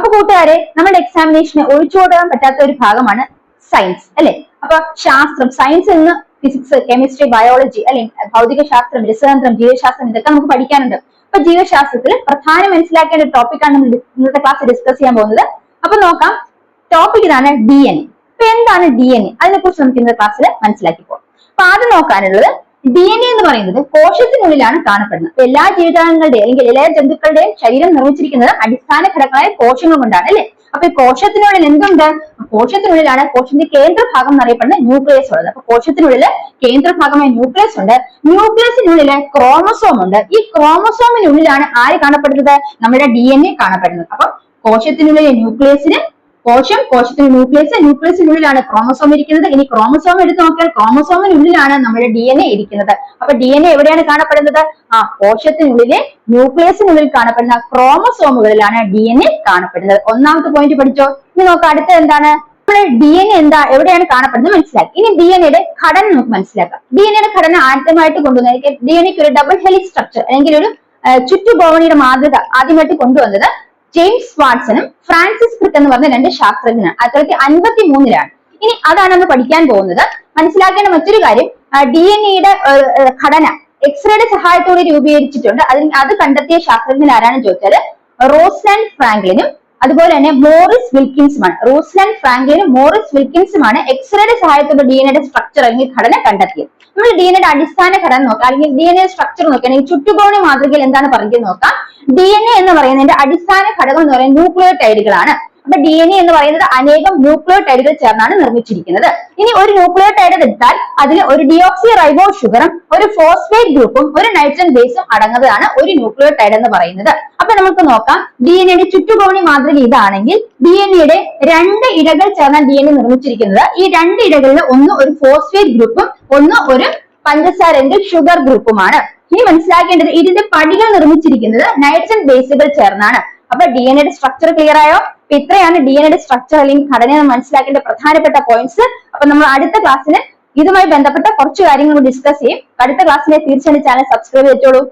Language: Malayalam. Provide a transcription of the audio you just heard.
അപ്പൊ കൂട്ടുകാരെ, നമ്മുടെ എക്സാമിനേഷന് ഒഴിച്ചുകൂടാൻ പറ്റാത്ത ഒരു ഭാഗമാണ് സയൻസ് അല്ലെ. അപ്പൊ ശാസ്ത്രം, സയൻസ് എന്ന് ഫിസിക്സ്, കെമിസ്ട്രി, ബയോളജി അല്ലെ, ഭൗതിക ശാസ്ത്രം, രസതന്ത്രം, ജീവശാസ്ത്രം, ഇതൊക്കെ നമുക്ക് പഠിക്കാനുണ്ട്. അപ്പൊ ജീവശാസ്ത്രത്തിൽ പ്രധാനം മനസ്സിലാക്കേണ്ട ഒരു ടോപ്പിക്കാണ് നമ്മൾ ഇന്നത്തെ ക്ലാസ് ഡിസ്കസ് ചെയ്യാൻ പോകുന്നത്. അപ്പൊ നോക്കാം, ടോപ്പിക് ഇതാണ് DNA. അപ്പൊ എന്താണ് DNA? അതിനെ കുറിച്ച് നമുക്ക് ഇന്നത്തെ ക്ലാസ്സിൽ മനസ്സിലാക്കിപ്പോ. അപ്പൊ ആദ്യം നോക്കാനുള്ളത്, DNA എന്ന് പറയുന്നത് കോശത്തിനുള്ളിലാണ് കാണപ്പെടുന്നത്. എല്ലാ ജീവജാലങ്ങളുടെയും അല്ലെങ്കിൽ എല്ലാ ജന്തുക്കളുടെയും ശരീരം നിർമ്മിച്ചിരിക്കുന്നത് അടിസ്ഥാന ഘടകങ്ങളായ കോശങ്ങൾ കൊണ്ടാണ് അല്ലെ. അപ്പൊ ഈ കോശത്തിനുള്ളിൽ എന്തുണ്ട്? കോശത്തിനുള്ളിലാണ് കോശത്തിന്റെ കേന്ദ്രഭാഗം എന്നറിയപ്പെടുന്ന ന്യൂക്ലിയസ് ഉള്ളത്. അപ്പൊ കോശത്തിനുള്ളിൽ കേന്ദ്രഭാഗമായ ന്യൂക്ലിയസ് ഉണ്ട്. ന്യൂക്ലിയസിനുള്ളില് ക്രോമസോം ഉണ്ട്. ഈ ക്രോമസോമിനുള്ളിലാണ് ആര് കാണപ്പെടുന്നത്? നമ്മുടെ DNA കാണപ്പെടുന്നത്. അപ്പൊ കോശത്തിനുള്ളിലെ ന്യൂക്ലിയസിന് കോശത്തിന് ന്യൂക്ലിയസിനുള്ളിലാണ് ക്രോമസോം ഇരിക്കുന്നത്. ഇനി ക്രോമസോം എടുത്ത് നോക്കിയാൽ ക്രോമസോമിനുള്ളിലാണ് നമ്മുടെ DNA ഇരിക്കുന്നത്. അപ്പൊ DNA എവിടെയാണ് കാണപ്പെടുന്നത്? കോശത്തിനുള്ളിലെ ന്യൂക്ലിയസിനുള്ളിൽ കാണപ്പെടുന്ന ക്രോമസോമുകളിലാണ് DNA കാണപ്പെടുന്നത്. ഒന്നാമത്തെ പോയിന്റ് പഠിച്ചോ. ഇനി നോക്കാം, അടുത്ത എന്താണ്? നമ്മുടെ DNA എവിടെയാണ് കാണപ്പെടുന്നത് മനസ്സിലാക്കി. ഇനി DNAയുടെ ഘടന നമുക്ക് മനസ്സിലാക്കാം. DNAയുടെ ഘടന ആദ്യമായിട്ട് കൊണ്ടുവന്നത്, DNAക്ക് ഒരു ഡബിൾ ഹെലിക്സ് സ്ട്രക്ചർ അല്ലെങ്കിൽ ഒരു ചുറ്റുഗോവണിയുടെ മാതൃക ആദ്യമായിട്ട് കൊണ്ടുവന്നത് ജെയിംസ് വാട്സണും ഫ്രാൻസിസ് ക്രിക്ക് എന്ന് പറഞ്ഞ രണ്ട് ശാസ്ത്രജ്ഞനാണ്. 1953 ഇനി അതാണ് നമ്മൾ പഠിക്കാൻ പോകുന്നത്. മനസ്സിലാക്കേണ്ട മറ്റൊരു കാര്യം, DNA-യുടെ ഘടന എക്സ്റേയുടെ സഹായത്തോടെ രൂപീകരിച്ചിട്ടുണ്ട്. അത് കണ്ടെത്തിയ ശാസ്ത്രജ്ഞൻ ആരാണെന്ന് ചോദിച്ചാല് റോസ്ലാൻഡ് ഫ്രാങ്ക്ലിനും അതുപോലെ തന്നെ മോറിസ് വിൽക്കിൻസുമാണ്. റോസ്ലാൻഡ് ഫ്രാങ്ക്ലിനും മോറിസ് വിൽക്കിൻസുമാണ് എക്സ്റേയുടെ സഹായത്തോടെ DNA-യുടെ സ്ട്രക്ചർ അല്ലെങ്കിൽ ഘടന കണ്ടെത്തിയത്. നമ്മൾ DNA-യുടെ അടിസ്ഥാന ഘടന നോക്കാം, അല്ലെങ്കിൽ DNA സ്ട്രക്ചർ നോക്കുകയാണെങ്കിൽ ചുറ്റുകോണി മാതൃകയിൽ എന്താണ് പറയുന്നത് നോക്കാം. DNA എന്ന് പറയുന്നതിന്റെ അടിസ്ഥാന ഘടകം എന്ന് പറയുന്നത് ന്യൂക്ലിയോടൈഡുകളാണ്. അപ്പൊ DNA എന്ന് പറയുന്നത് അനേകം ന്യൂക്ലിയോടൈഡുകൾ ചേർന്നാണ് നിർമ്മിച്ചിരിക്കുന്നത്. ഇനി ഒരു ന്യൂക്ലിയോടൈഡ് എടുത്താൽ അതിൽ ഒരു ഡിയോക്സി റൈബോ ഷുഗറും ഒരു ഫോസ്ഫേറ്റ് ഗ്രൂപ്പും ഒരു നൈട്രജൻ ബേസും അടങ്ങുന്നതാണ് ഒരു ന്യൂക്ലിയോടൈഡ് എന്ന് പറയുന്നത്. അപ്പൊ നമുക്ക് നോക്കാം, DNA-യുടെ ചുറ്റുകോണി മാതൃക ഇതാണെങ്കിൽ DNA-യുടെ 2 ഇഴകൾ ചേർന്നാണ് DNA നിർമ്മിച്ചിരിക്കുന്നത്. ഈ 2 ഇഴകളിൽ ഒന്ന് ഒരു ഫോസ്ഫേറ്റ് ഗ്രൂപ്പും ഒന്ന് ഒരു പഞ്ചസാരന്റെ ഷുഗർ ഗ്രൂപ്പുമാണ്. ഇനി മനസ്സിലാക്കേണ്ടത്, ഇതിന്റെ പടികൾ നിർമ്മിച്ചിരിക്കുന്നത് നൈട്രജൻ ബേസുകൾ ചേർന്നാണ്. അപ്പൊ DNA-യുടെ സ്ട്രക്ചർ ക്ലിയർ ആയോ? അപ്പൊ ഇത്രയാണ് DNA-യുടെ സ്ട്രക്ചർ അല്ലെങ്കിൽ ഘടന മനസ്സിലാക്കേണ്ട പ്രധാനപ്പെട്ട പോയിന്റ്സ്. അപ്പൊ നമ്മൾ അടുത്ത ക്ലാസ്സിന് ഇതുമായി ബന്ധപ്പെട്ട കുറച്ച് കാര്യങ്ങൾ ഡിസ്കസ് ചെയ്യും. അടുത്ത ക്ലാസ്സിലെ തീർച്ചയായും ചാനൽ സബ്സ്ക്രൈബ് ചെയ്തോളൂ.